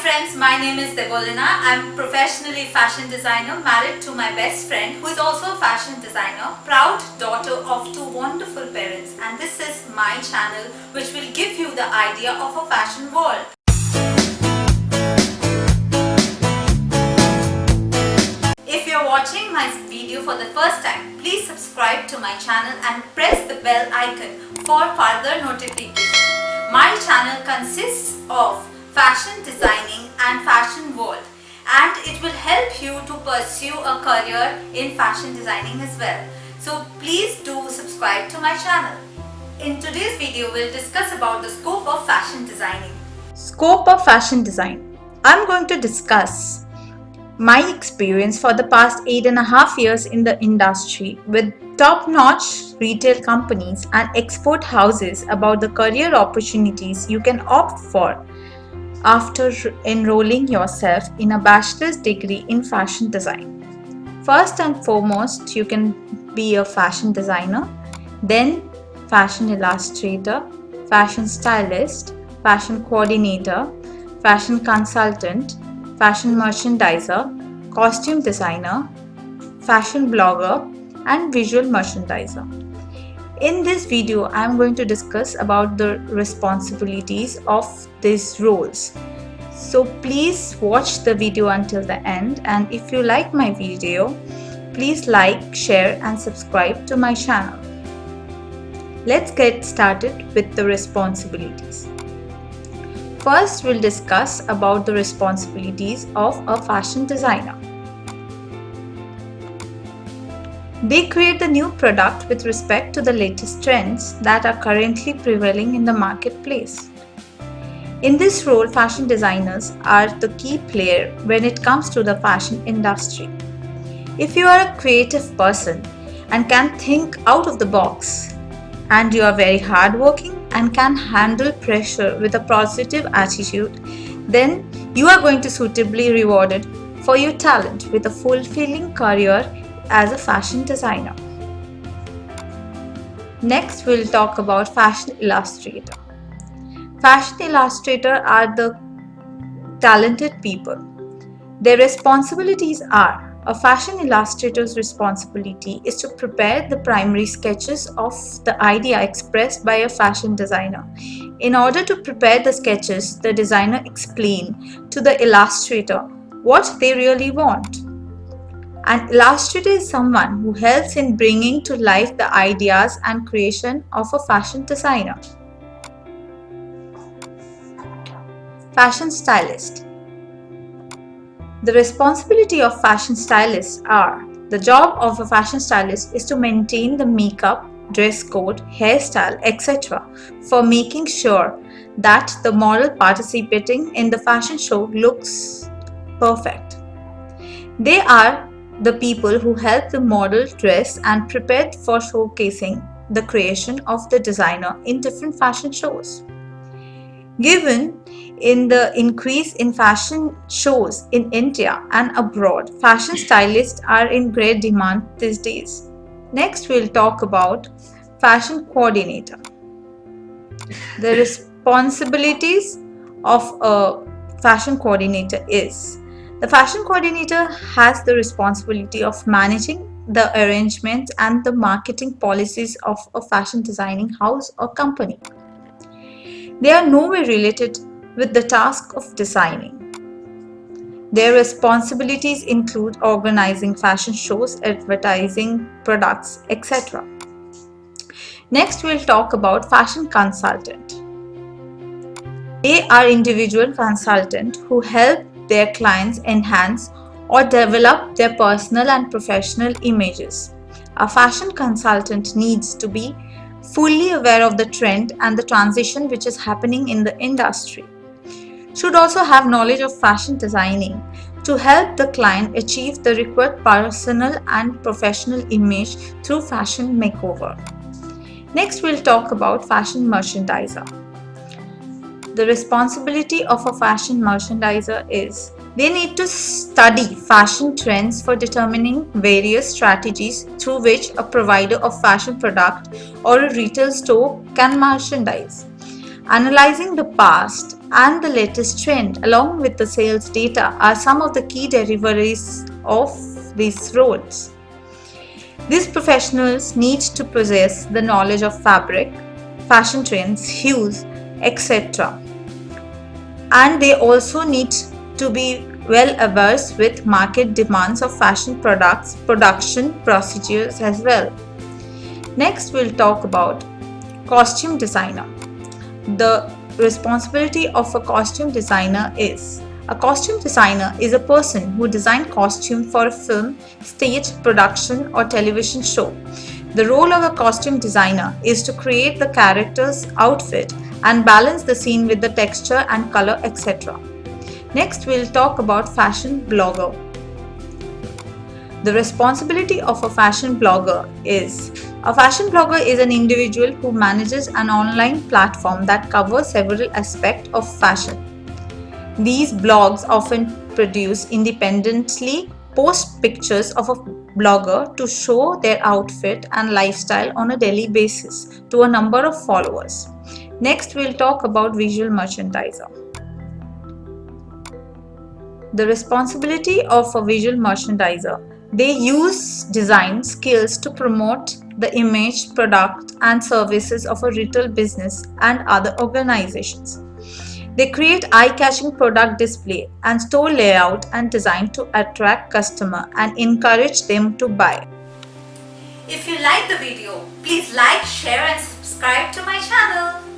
friends, my name is Debolina. I'm professionally fashion designer, married to my best friend who is also a fashion designer, proud daughter of two wonderful parents, and this is my channel which will give you the idea of a fashion world. If you're watching my video for the first time, please subscribe to my channel and press the bell icon for further notification. My channel consists of fashion designing and fashion world, and it will help you to pursue a career in fashion designing as well. So please do subscribe to my channel. In today's video, we'll discuss about the scope of fashion designing. Scope of fashion design. I'm going to discuss my experience for the past 8.5 years in the industry with top-notch retail companies and export houses about the career opportunities you can opt for after enrolling yourself in a bachelor's degree in fashion design. First and foremost, you can be a fashion designer, then fashion illustrator, fashion stylist, fashion coordinator, fashion consultant, fashion merchandiser, costume designer, fashion blogger, and visual merchandiser. In this video, I am going to discuss about the responsibilities of these roles. So please watch the video until the end, and if you like my video, please like, share and subscribe to my channel. Let's get started with the responsibilities. First, we'll discuss about the responsibilities of a fashion designer. They create the new product with respect to the latest trends that are currently prevailing in the marketplace. In this role, fashion designers are the key player when it comes to the fashion industry. If you are a creative person and can think out of the box, and you are very hardworking and can handle pressure with a positive attitude, then you are going to suitably rewarded for your talent with a fulfilling career as a fashion designer. Next, we'll talk about fashion illustrator. Fashion illustrator are the talented people. Their responsibilities are: a fashion illustrator's responsibility is to prepare the primary sketches of the idea expressed by a fashion designer. In order to prepare the sketches, the designer explains to the illustrator what they really want. An illustrator is someone who helps in bringing to life the ideas and creation of a fashion designer. Fashion stylist. The responsibility of fashion stylists are: the job of a fashion stylist is to maintain the makeup, dress code, hairstyle, etc. for making sure that the model participating in the fashion show looks perfect. They are the people who help the model dress and prepare for showcasing the creation of the designer in different fashion shows. Given in the increase in fashion shows in India and abroad, fashion stylists are in great demand these days. Next, we'll talk about fashion coordinator. The responsibilities of a fashion coordinator is: the fashion coordinator has the responsibility of managing the arrangements and the marketing policies of a fashion designing house or company. They are nowhere related with the task of designing. Their responsibilities include organizing fashion shows, advertising products, etc. Next, we'll talk about fashion consultant. They are individual consultants who help their clients enhance or develop their personal and professional images. A fashion consultant needs to be fully aware of the trend and the transition which is happening in the industry. Should also have knowledge of fashion designing to help the client achieve the required personal and professional image through fashion makeover. Next, we'll talk about fashion merchandiser. The responsibility of a fashion merchandiser is: they need to study fashion trends for determining various strategies through which a provider of fashion product or a retail store can merchandise. Analyzing the past and the latest trend, along with the sales data, are some of the key deliveries of these roles. These professionals need to possess the knowledge of fabric, fashion trends, hues, etc. And they also need to be well versed with market demands of fashion products, production procedures as well. Next, we'll talk about costume designer. The responsibility of a costume designer is a costume designer is a person who designs costume for a film, stage production, or television show. The role of a costume designer is to create the character's outfit and balance the scene with the texture and color, etc. Next, we'll talk about fashion blogger. The responsibility of a fashion blogger is a fashion blogger is an individual who manages an online platform that covers several aspects of fashion. These blogs often produce independently post pictures of a blogger to show their outfit and lifestyle on a daily basis to a number of followers. Next, we'll talk about visual merchandiser. The responsibility of a visual merchandiser. They use design skills to promote the image, product, and services of a retail business and other organizations. They create eye-catching product display and store layout and design to attract customer and encourage them to buy. If you like the video, please like, share and subscribe to my channel.